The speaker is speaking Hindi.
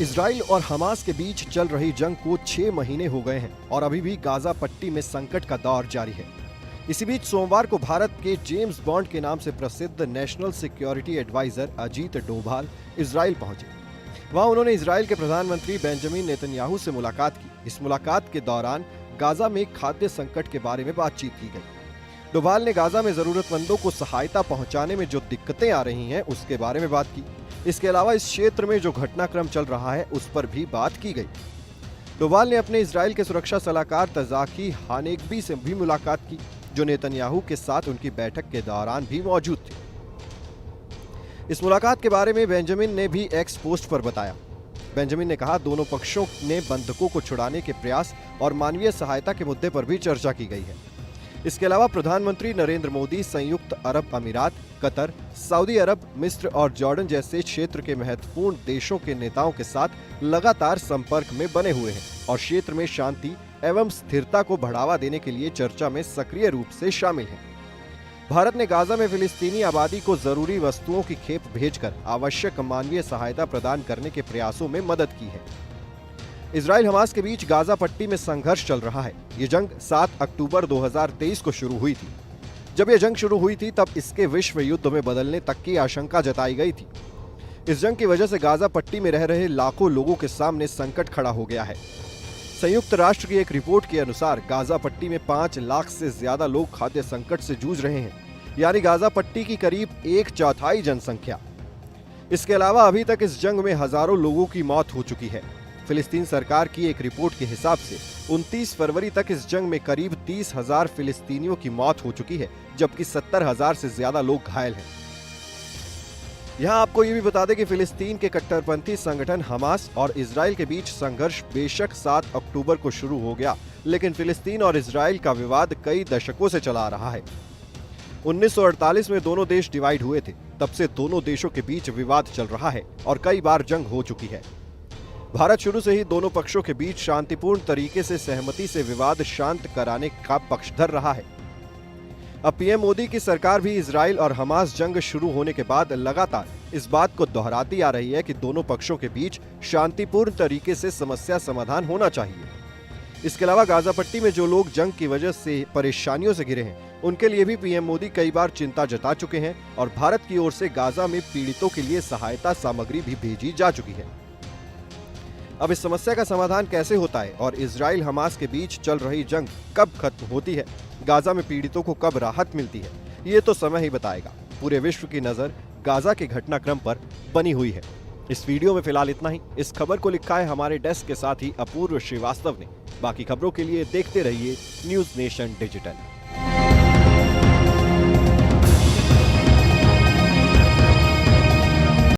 इजराइल और हमास के बीच चल रही जंग को 6 महीने हो गए हैं और अभी भी गाजा पट्टी में संकट का दौर जारी है। इसी बीच सोमवार को भारत के जेम्स बॉन्ड के नाम से प्रसिद्ध national security adviser Ajit Doval Israel पहुंचे। वहां उन्होंने इजराइल के प्रधानमंत्री बेंजामिन नेतन्याहू से मुलाकात की। इस मुलाकात के दौरान गाजा में खाद्य संकट के बारे में बातचीत की गई। डोभाल ने गाजा में जरूरतमंदों को सहायता पहुंचाने में जो दिक्कतें आ रही हैं उसके बारे में बात की। इसके अलावा इस क्षेत्र में जो घटनाक्रम चल रहा है उस पर भी बात की गई। डोभाल ने अपने इजराइल के सुरक्षा सलाहकार तजाकी हानेगबी से भी मुलाकात की, जो नेतन्याहू के साथ उनकी बैठक के दौरान भी मौजूद थे। इस मुलाकात के बारे में बेंजामिन ने भी एक्स पोस्ट पर बताया। बेंजामिन ने कहा, दोनों पक्षों ने बंधकों को छुड़ाने के प्रयास और मानवीय सहायता के मुद्दे पर भी चर्चा की गई है। इसके अलावा प्रधानमंत्री नरेंद्र मोदी संयुक्त अरब अमीरात, कतर, सऊदी अरब, मिस्र और जॉर्डन जैसे क्षेत्र के महत्वपूर्ण देशों के नेताओं के साथ लगातार संपर्क में बने हुए हैं और क्षेत्र में शांति एवं स्थिरता को बढ़ावा देने के लिए चर्चा में सक्रिय रूप से शामिल हैं। भारत ने गाजा में फिलिस्तीनी आबादी को जरूरी वस्तुओं की खेप भेजकर आवश्यक मानवीय सहायता प्रदान करने के प्रयासों में मदद की है। इजराइल हमास के बीच गाजा पट्टी में संघर्ष चल रहा है। ये जंग 7 अक्टूबर 2023 को शुरू हुई थी। जब यह जंग शुरू हुई थी तब इसके विश्व युद्ध में बदलने तक की आशंका जताई गई थी। इस जंग की वजह से गाजा पट्टी में रह रहे लाखों लोगों के सामने संकट खड़ा हो गया है। संयुक्त राष्ट्र की एक रिपोर्ट के अनुसार गाजा पट्टी में 5 लाख से ज्यादा लोग खाद्य संकट से जूझ रहे हैं, यानी गाजा पट्टी की करीब 1/4 जनसंख्या। इसके अलावा अभी तक इस जंग में हजारों लोगों की मौत हो चुकी है। फिलिस्तीन सरकार की एक रिपोर्ट के हिसाब से 29 फरवरी तक इस जंग में करीब 30,000 फिलिस्तीनियों की मौत हो चुकी है, जबकि 70,000 से ज्यादा लोग घायल हैं। यहाँ आपको ये भी बता दें कि फिलिस्तीन के कट्टरपंथी संगठन हमास और इजराइल के बीच संघर्ष बेशक 7 अक्टूबर को शुरू हो गया, लेकिन फिलिस्तीन और इजराइल का विवाद कई दशकों से चला आ रहा है। 1948 में दोनों देश डिवाइड हुए थे। तब से दोनों देशों के बीच विवाद चल रहा है और कई बार जंग हो चुकी है। भारत शुरू से ही दोनों पक्षों के बीच शांतिपूर्ण तरीके से सहमति से विवाद शांत कराने का पक्षधर रहा है। अब पीएम मोदी की सरकार भी इजराइल और हमास जंग शुरू होने के बाद लगातार इस बात को दोहराती आ रही है कि दोनों पक्षों के बीच शांतिपूर्ण तरीके से समस्या समाधान होना चाहिए। इसके अलावा गाजा पट्टी में जो लोग जंग की वजह से परेशानियों से घिरे हैं, उनके लिए भी पीएम मोदी कई बार चिंता जता चुके हैं और भारत की ओर से गाजा में पीड़ितों के लिए सहायता सामग्री भी भेजी जा चुकी है। अब इस समस्या का समाधान कैसे होता है और इजराइल हमास के बीच चल रही जंग कब खत्म होती है, गाजा में पीड़ितों को कब राहत मिलती है, ये तो समय ही बताएगा। पूरे विश्व की नजर गाजा के घटनाक्रम पर बनी हुई है। इस वीडियो में फिलहाल इतना ही। इस खबर को लिखा है हमारे डेस्क के साथ ही अपूर्व श्रीवास्तव ने। बाकी खबरों के लिए देखते रहिए न्यूज़ नेशन डिजिटल।